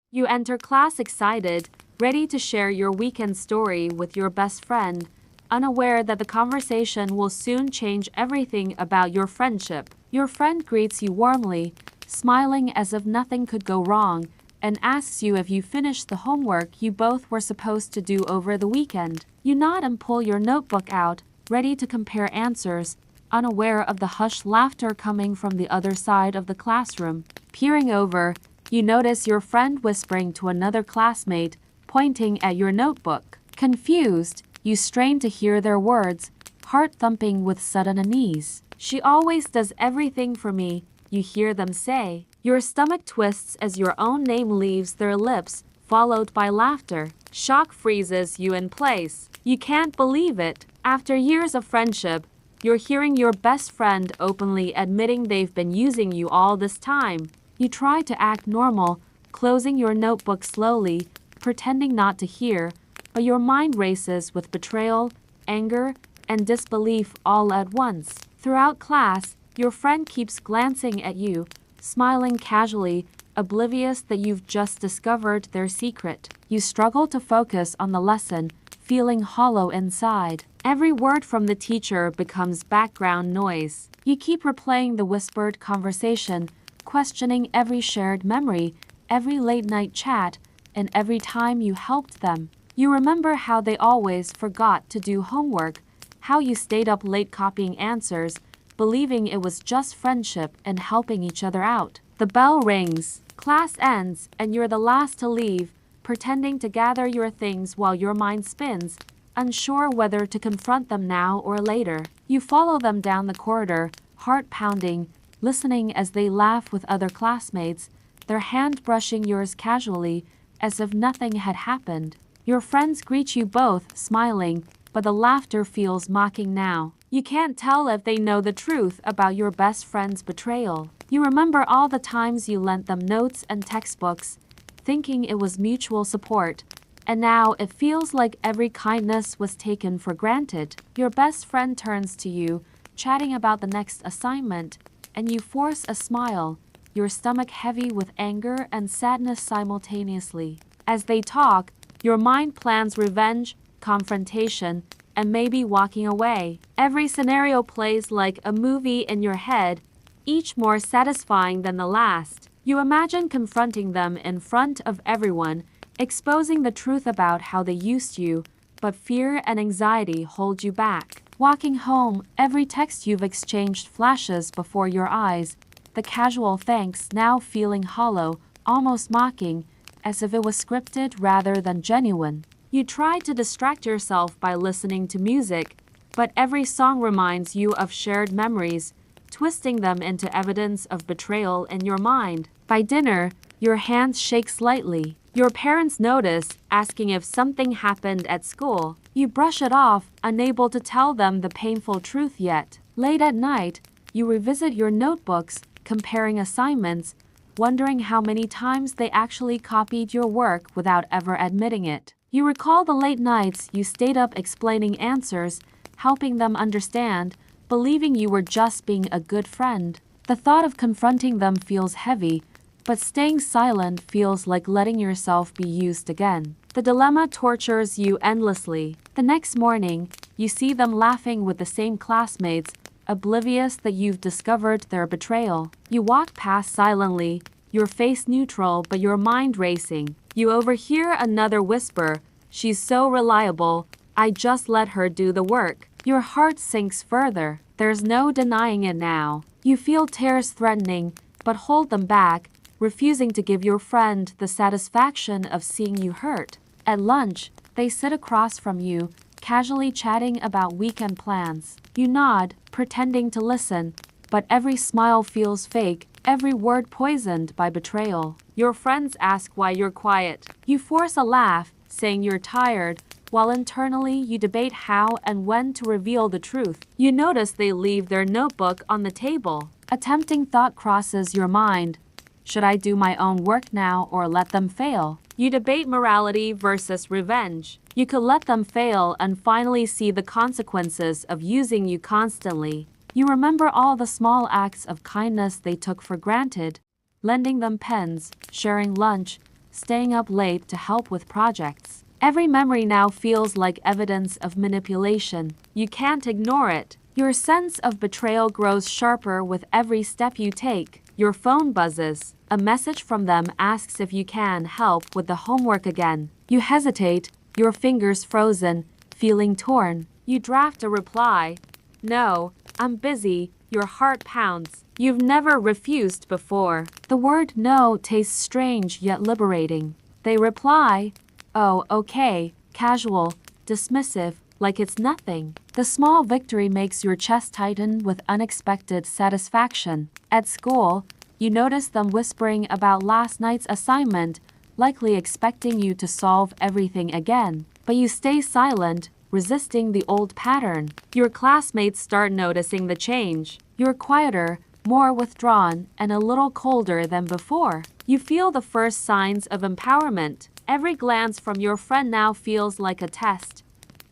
You enter class excited, ready to share your weekend story with your best friend, unaware that the conversation will soon change everything about your friendship. Your friend greets you warmly, smiling as if nothing could go wrong, and asks you if you finished the homework you both were supposed to do over the weekend. You nod and pull your notebook out, ready to compare answers, unaware of the hushed laughter coming from the other side of the classroom. Peering over, you notice your friend whispering to another classmate, pointing at your notebook. Confused, you strain to hear their words, heart thumping with sudden unease. "She always does everything for me," you hear them say. Your stomach twists as your own name leaves their lips, followed by laughter. Shock freezes you in place. You can't believe it. After years of friendship, you're hearing your best friend openly admitting they've been using you all this time. You try to act normal, closing your notebook slowly, pretending not to hear, but your mind races with betrayal, anger, and disbelief all at once. Throughout class, your friend keeps glancing at you, smiling casually, oblivious that you've just discovered their secret. You struggle to focus on the lesson, feeling hollow inside. Every word from the teacher becomes background noise. You keep replaying the whispered conversation, questioning every shared memory, every late-night chat, and every time you helped them. You remember how they always forgot to do homework, how you stayed up late copying answers, believing it was just friendship and helping each other out. The bell rings, class ends, and you're the last to leave, pretending to gather your things while your mind spins, unsure whether to confront them now or later. You follow them down the corridor, heart pounding, listening as they laugh with other classmates, their hand brushing yours casually, as if nothing had happened. Your friends greet you both, smiling, but the laughter feels mocking now. You can't tell if they know the truth about your best friend's betrayal. You remember all the times you lent them notes and textbooks, thinking it was mutual support, and now it feels like every kindness was taken for granted. Your best friend turns to you, chatting about the next assignment, and you force a smile, your stomach heavy with anger and sadness simultaneously. As they talk, your mind plans revenge, confrontation, and maybe walking away. Every scenario plays like a movie in your head, each more satisfying than the last. You imagine confronting them in front of everyone, exposing the truth about how they used you, but fear and anxiety hold you back. Walking home, every text you've exchanged flashes before your eyes, the casual thanks now feeling hollow, almost mocking, as if it was scripted rather than genuine. You try to distract yourself by listening to music, but every song reminds you of shared memories, twisting them into evidence of betrayal in your mind. By dinner, your hands shake slightly. Your parents notice, asking if something happened at school. You brush it off, unable to tell them the painful truth yet. Late at night, you revisit your notebooks, comparing assignments, wondering how many times they actually copied your work without ever admitting it. You recall the late nights you stayed up explaining answers, helping them understand, believing you were just being a good friend. The thought of confronting them feels heavy, but staying silent feels like letting yourself be used again. The dilemma tortures you endlessly. The next morning, you see them laughing with the same classmates, oblivious that you've discovered their betrayal. You walk past silently, your face neutral but your mind racing. You overhear another whisper, "She's so reliable, I just let her do the work." Your heart sinks further. There's no denying it now. You feel tears threatening, but hold them back, refusing to give your friend the satisfaction of seeing you hurt. At lunch, they sit across from you, casually chatting about weekend plans. You nod, pretending to listen, but every smile feels fake, every word poisoned by betrayal. Your friends ask why you're quiet. You force a laugh, saying you're tired, while internally you debate how and when to reveal the truth. You notice they leave their notebook on the table. A tempting thought crosses your mind. Should I do my own work now or let them fail? You debate morality versus revenge. You could let them fail and finally see the consequences of using you constantly. You remember all the small acts of kindness they took for granted, lending them pens, sharing lunch, staying up late to help with projects. Every memory now feels like evidence of manipulation. You can't ignore it. Your sense of betrayal grows sharper with every step you take. Your phone buzzes. A message from them asks if you can help with the homework again. You hesitate, your fingers frozen, feeling torn. You draft a reply. No, I'm busy. Your heart pounds. You've never refused before. The word no tastes strange yet liberating. They reply, oh, okay, casual, dismissive, like it's nothing. The small victory makes your chest tighten with unexpected satisfaction. At school, you notice them whispering about last night's assignment, likely expecting you to solve everything again. But you stay silent, resisting the old pattern. Your classmates start noticing the change. You're quieter, more withdrawn, and a little colder than before. You feel the first signs of empowerment. Every glance from your friend now feels like a test.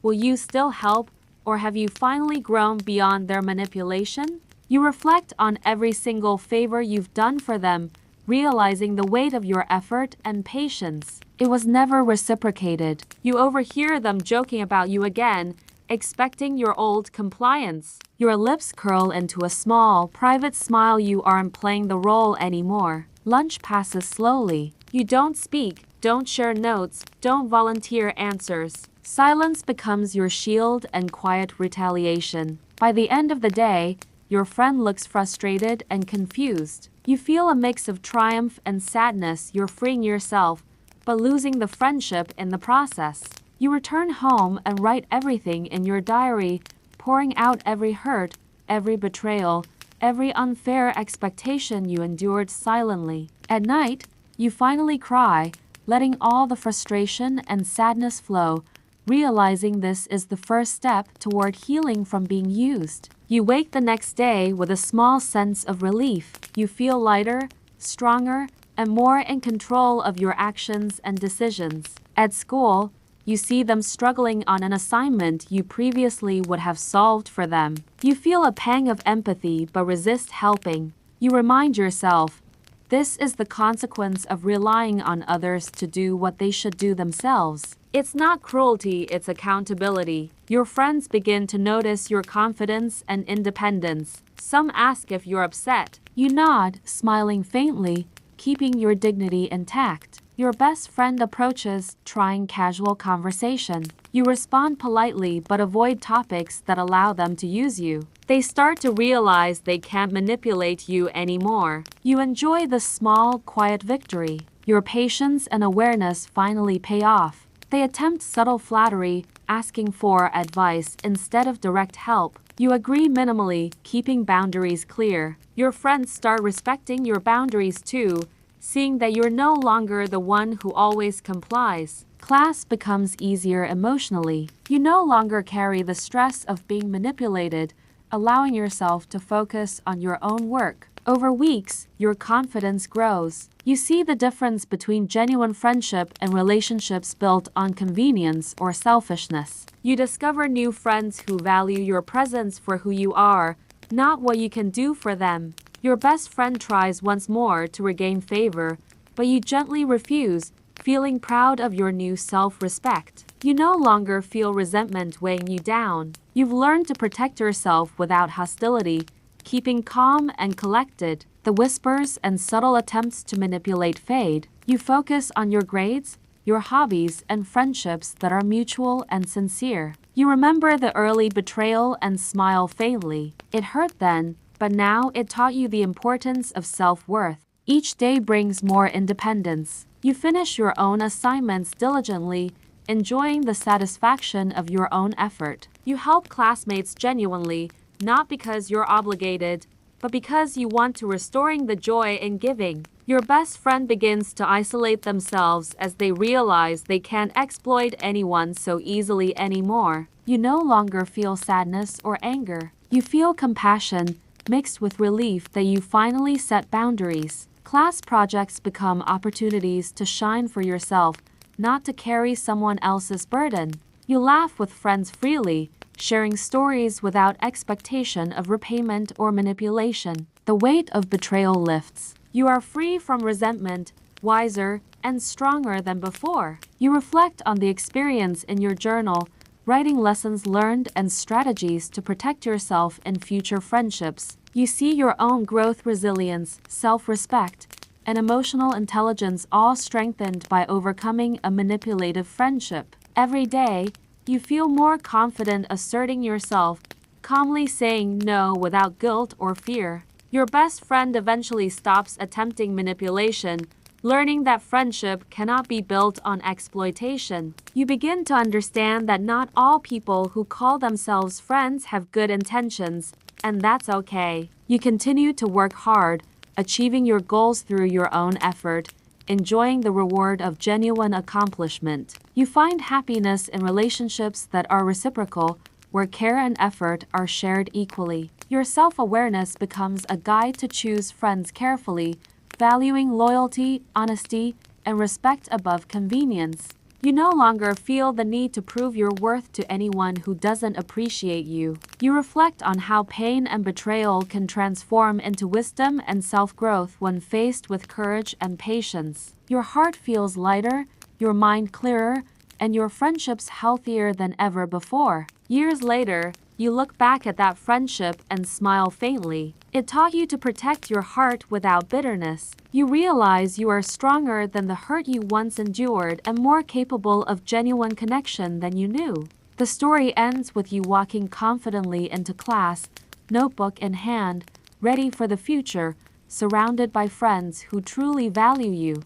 Will you still help, or have you finally grown beyond their manipulation? You reflect on every single favor you've done for them, realizing the weight of your effort and patience. It was never reciprocated. You overhear them joking about you again, expecting your old compliance. Your lips curl into a small, private smile. You aren't playing the role anymore. Lunch passes slowly. You don't speak, don't share notes, don't volunteer answers. Silence becomes your shield and quiet retaliation. By the end of the day, your friend looks frustrated and confused. You feel a mix of triumph and sadness. You're freeing yourself, but losing the friendship in the process. You return home and write everything in your diary, pouring out every hurt, every betrayal, every unfair expectation you endured silently. At night, you finally cry, letting all the frustration and sadness flow, realizing this is the first step toward healing from being used. You wake the next day with a small sense of relief. You feel lighter, stronger, and more in control of your actions and decisions. At school, you see them struggling on an assignment you previously would have solved for them. You feel a pang of empathy but resist helping. You remind yourself, this is the consequence of relying on others to do what they should do themselves. It's not cruelty, it's accountability. Your friends begin to notice your confidence and independence. Some ask if you're upset. You nod, smiling faintly, keeping your dignity intact. Your best friend approaches, trying casual conversation. You respond politely but avoid topics that allow them to use you. They start to realize they can't manipulate you anymore. You enjoy the small, quiet victory. Your patience and awareness finally pay off. They attempt subtle flattery, asking for advice instead of direct help. You agree minimally, keeping boundaries clear. Your friends start respecting your boundaries too, seeing that you're no longer the one who always complies. Class becomes easier emotionally. You no longer carry the stress of being manipulated, allowing yourself to focus on your own work. Over weeks, your confidence grows. You see the difference between genuine friendship and relationships built on convenience or selfishness. You discover new friends who value your presence for who you are, not what you can do for them. Your best friend tries once more to regain favor, but you gently refuse, feeling proud of your new self-respect. You no longer feel resentment weighing you down. You've learned to protect yourself without hostility, keeping calm and collected. The whispers and subtle attempts to manipulate fade. You focus on your grades, your hobbies, and friendships that are mutual and sincere. You remember the early betrayal and smile faintly. It hurt then, but now it taught you the importance of self-worth. Each day brings more independence. You finish your own assignments diligently, enjoying the satisfaction of your own effort. You help classmates genuinely, not because you're obligated, but because you want to restoring the joy in giving. Your best friend begins to isolate themselves as they realize they can't exploit anyone so easily anymore. You no longer feel sadness or anger. You feel compassion, mixed with relief that you finally set boundaries. Class projects become opportunities to shine for yourself, not to carry someone else's burden. You laugh with friends freely, sharing stories without expectation of repayment or manipulation. The weight of betrayal lifts. You are free from resentment, wiser, and stronger than before. You reflect on the experience in your journal, writing lessons learned and strategies to protect yourself in future friendships. You see your own growth, resilience, self-respect, and emotional intelligence all strengthened by overcoming a manipulative friendship. Every day, you feel more confident asserting yourself, calmly saying no without guilt or fear. Your best friend eventually stops attempting manipulation, learning that friendship cannot be built on exploitation. You begin to understand that not all people who call themselves friends have good intentions, and that's okay. You continue to work hard, achieving your goals through your own effort, enjoying the reward of genuine accomplishment. You find happiness in relationships that are reciprocal, where care and effort are shared equally. Your self-awareness becomes a guide to choose friends carefully, valuing loyalty, honesty, and respect above convenience. You no longer feel the need to prove your worth to anyone who doesn't appreciate you. You reflect on how pain and betrayal can transform into wisdom and self-growth when faced with courage and patience. Your heart feels lighter, your mind clearer, and your friendships healthier than ever before. Years later, you look back at that friendship and smile faintly. It taught you to protect your heart without bitterness. You realize you are stronger than the hurt you once endured and more capable of genuine connection than you knew. The story ends with you walking confidently into class, notebook in hand, ready for the future, surrounded by friends who truly value you.